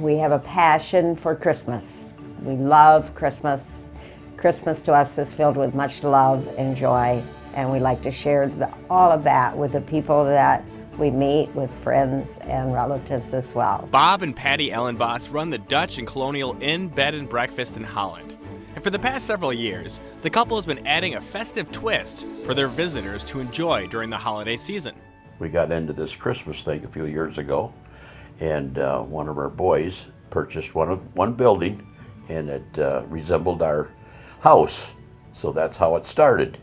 We have a passion for Christmas. We love Christmas. Christmas to us is filled with much love and joy, and we like to share all of that with the people that we meet, with friends and relatives as well. Bob and Patty Ellenboss run the Dutch and Colonial Inn, Bed and Breakfast in Holland. And for the past several years, the couple has been adding a festive twist for their visitors to enjoy during the holiday season. We got into this Christmas thing a few years ago, and one of our boys purchased one building, and it resembled our house. So that's how it started,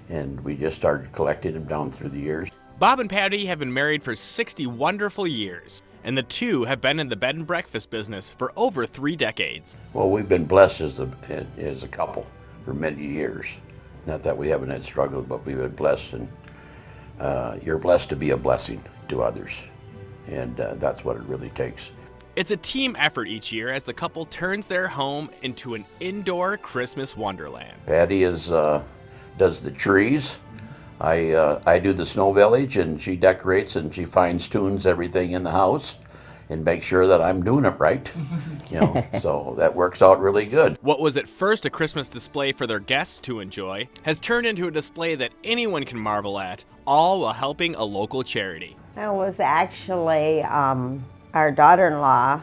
and we just started collecting them down through the years. Bob and Patty have been married for 60 wonderful years, and the two have been in the bed and breakfast business for over 3 decades. Well, we've been blessed as a couple for many years. Not that we haven't had struggles, but we've been blessed, and you're blessed to be a blessing to others, and that's what it really takes. It's a team effort each year as the couple turns their home into an indoor Christmas wonderland. Patty does the trees. I do the snow village, and she decorates and she fines tunes everything in the house and makes sure that I'm doing it right. So that works out really good. What was at first a Christmas display for their guests to enjoy has turned into a display that anyone can marvel at, all while helping a local charity. It was actually our daughter-in-law,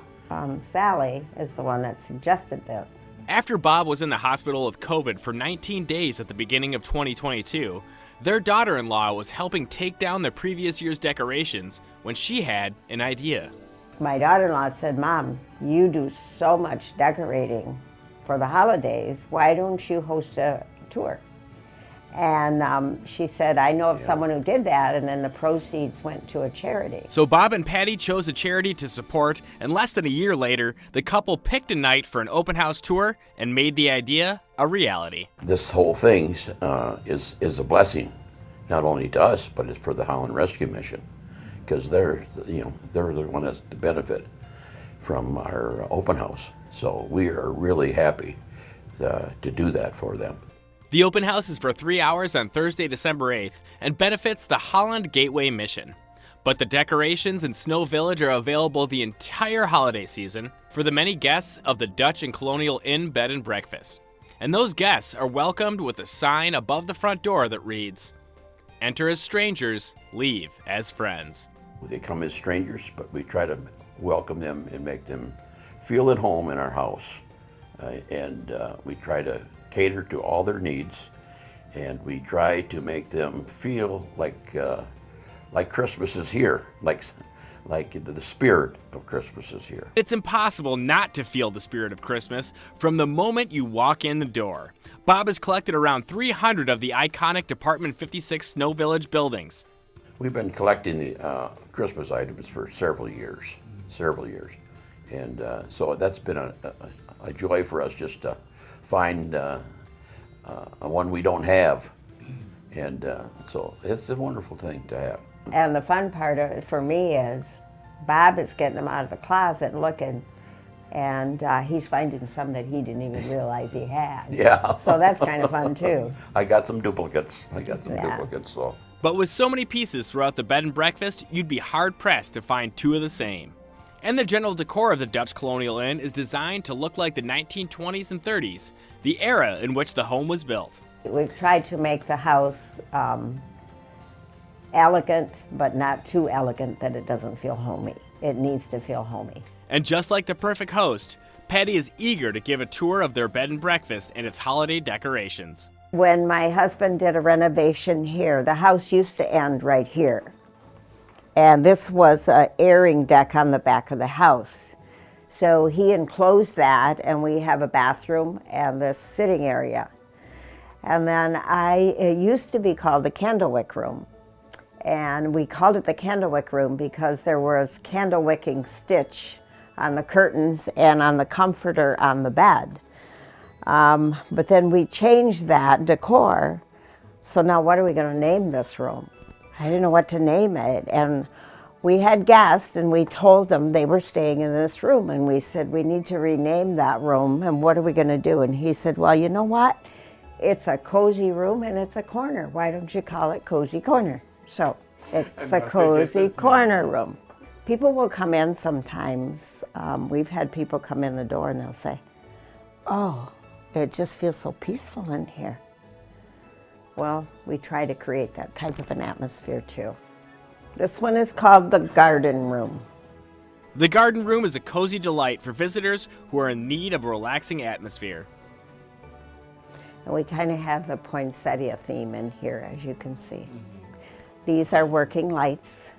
Sally, is the one that suggested this. After Bob was in the hospital with COVID for 19 days at the beginning of 2022, their daughter-in-law was helping take down the previous year's decorations when she had an idea. My daughter-in-law said, "Mom, you do so much decorating for the holidays. Why don't you host a tour?" And she said, "I know of someone who did that," and then the proceeds went to a charity. So Bob and Patty chose a charity to support, and less than a year later, the couple picked a night for an open house tour and made the idea a reality. This whole thing is a blessing, not only to us, but it's for the Holland Rescue Mission, because they're the one that's to benefit from our open house. So we are really happy to do that for them. The open house is for 3 hours on Thursday, December 8th, and benefits the Holland Gateway Mission. But the decorations in Snow Village are available the entire holiday season for the many guests of the Dutch and Colonial Inn, Bed and Breakfast. And those guests are welcomed with a sign above the front door that reads, "Enter as strangers, leave as friends." They come as strangers, but we try to welcome them and make them feel at home in our house. And we try to cater to all their needs, and we try to make them feel like Christmas is here, like the spirit of Christmas is here. It's impossible not to feel the spirit of Christmas from the moment you walk in the door. Bob has collected around 300 of the iconic Department 56 Snow Village buildings. We've been collecting the Christmas items for several years, and so that's been a joy for us just to find a one we don't have, and so it's a wonderful thing to have. And the fun part of it for me is Bob is getting them out of the closet and looking, and he's finding some that he didn't even realize he had. Yeah. So that's kind of fun too. I got some duplicates. So. But with so many pieces throughout the bed and breakfast, you'd be hard-pressed to find 2 of the same. And the general decor of the Dutch Colonial Inn is designed to look like the 1920s and 30s, the era in which the home was built. We've tried to make the house elegant, but not too elegant that it doesn't feel homey. It needs to feel homey. And just like the perfect host, Patty is eager to give a tour of their bed and breakfast and its holiday decorations. When my husband did a renovation here, the house used to end right here. And this was an airing deck on the back of the house. So he enclosed that, and we have a bathroom and this sitting area. And then it used to be called the candlewick room. And we called it the candlewick room because there was candle wicking stitch on the curtains and on the comforter on the bed. But then we changed that decor. So now what are we going to name this room? I didn't know what to name it. And we had guests, and we told them they were staying in this room. And we said, we need to rename that room, and what are we going to do? And he said, well, you know what? It's a cozy room, and it's a corner. Why don't you call it Cozy Corner? So it's the Cozy Corner room. People will come in sometimes. We've had people come in the door and they'll say, "Oh, it just feels so peaceful in here." Well, we try to create that type of an atmosphere too. This one is called the garden room. The garden room is a cozy delight for visitors who are in need of a relaxing atmosphere. And we kind of have the poinsettia theme in here, as you can see. These are working lights.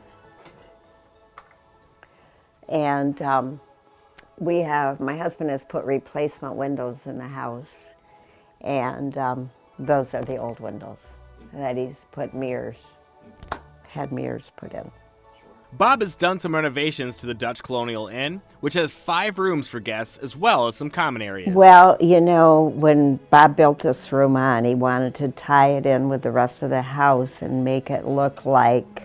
And my husband has put replacement windows in the house. And those are the old windows that he's put had mirrors put in. Bob has done some renovations to the Dutch Colonial Inn, which has 5 rooms for guests as well as some common areas. Well, you know, when Bob built this room on, he wanted to tie it in with the rest of the house and make it look like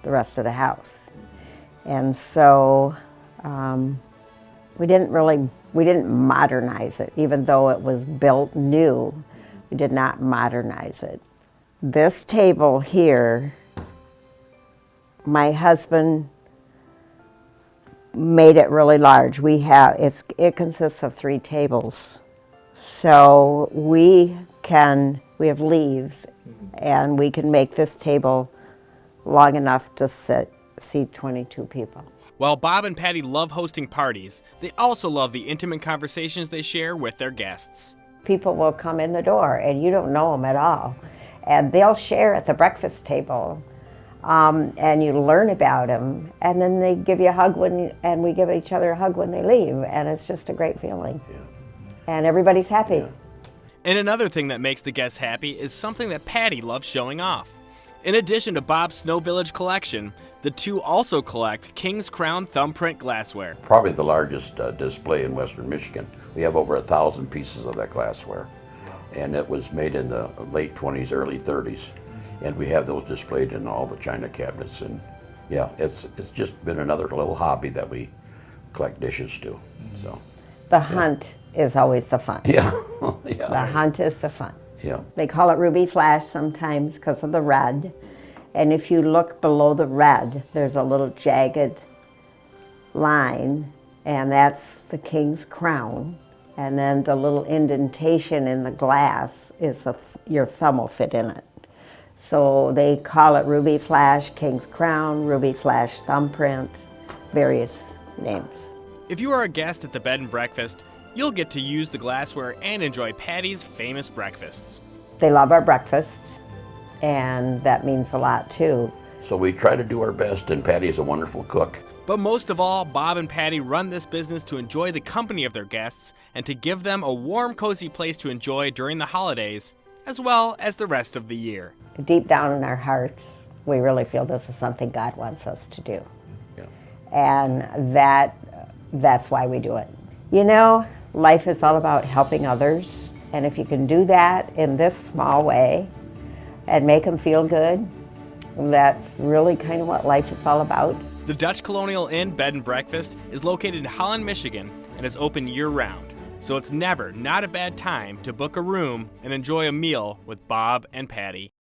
the rest of the house. And so we didn't modernize it, even though it was built new. We did not modernize it. This table here, my husband made it really large. It consists of 3 tables. So we have leaves, and we can make this table long enough to seat 22 people. While Bob and Patty love hosting parties, they also love the intimate conversations they share with their guests. People will come in the door, and you don't know them at all, and they'll share at the breakfast table. And you learn about them, and then they give you a hug and we give each other a hug when they leave, and it's just a great feeling. Yeah. And everybody's happy. Yeah. And another thing that makes the guests happy is something that Patty loves showing off. In addition to Bob's Snow Village collection, the two also collect King's Crown thumbprint glassware. Probably the largest display in Western Michigan. We have over 1,000 pieces of that glassware, and it was made in the late 20s, early 30s. And we have those displayed in all the china cabinets, and yeah, it's just been another little hobby that we collect dishes to. So the hunt is always the fun. Yeah, yeah. The hunt is the fun. Yeah. They call it ruby flash sometimes because of the red, and if you look below the red, there's a little jagged line, and that's the King's Crown. And then the little indentation in the glass is your thumb will fit in it. So they call it Ruby Flash, King's Crown, Ruby Flash Thumbprint, various names. If you are a guest at the bed and breakfast, you'll get to use the glassware and enjoy Patty's famous breakfasts. They love our breakfast, and that means a lot too. So we try to do our best, and Patty's a wonderful cook. But most of all, Bob and Patty run this business to enjoy the company of their guests and to give them a warm, cozy place to enjoy during the holidays, as well as the rest of the year. Deep down in our hearts, we really feel this is something God wants us to do. Yeah. And that's why we do it. You know, life is all about helping others, and if you can do that in this small way and make them feel good, that's really kind of what life is all about. The Dutch Colonial Inn Bed and Breakfast is located in Holland, Michigan, and is open year-round. So it's never not a bad time to book a room and enjoy a meal with Bob and Patty.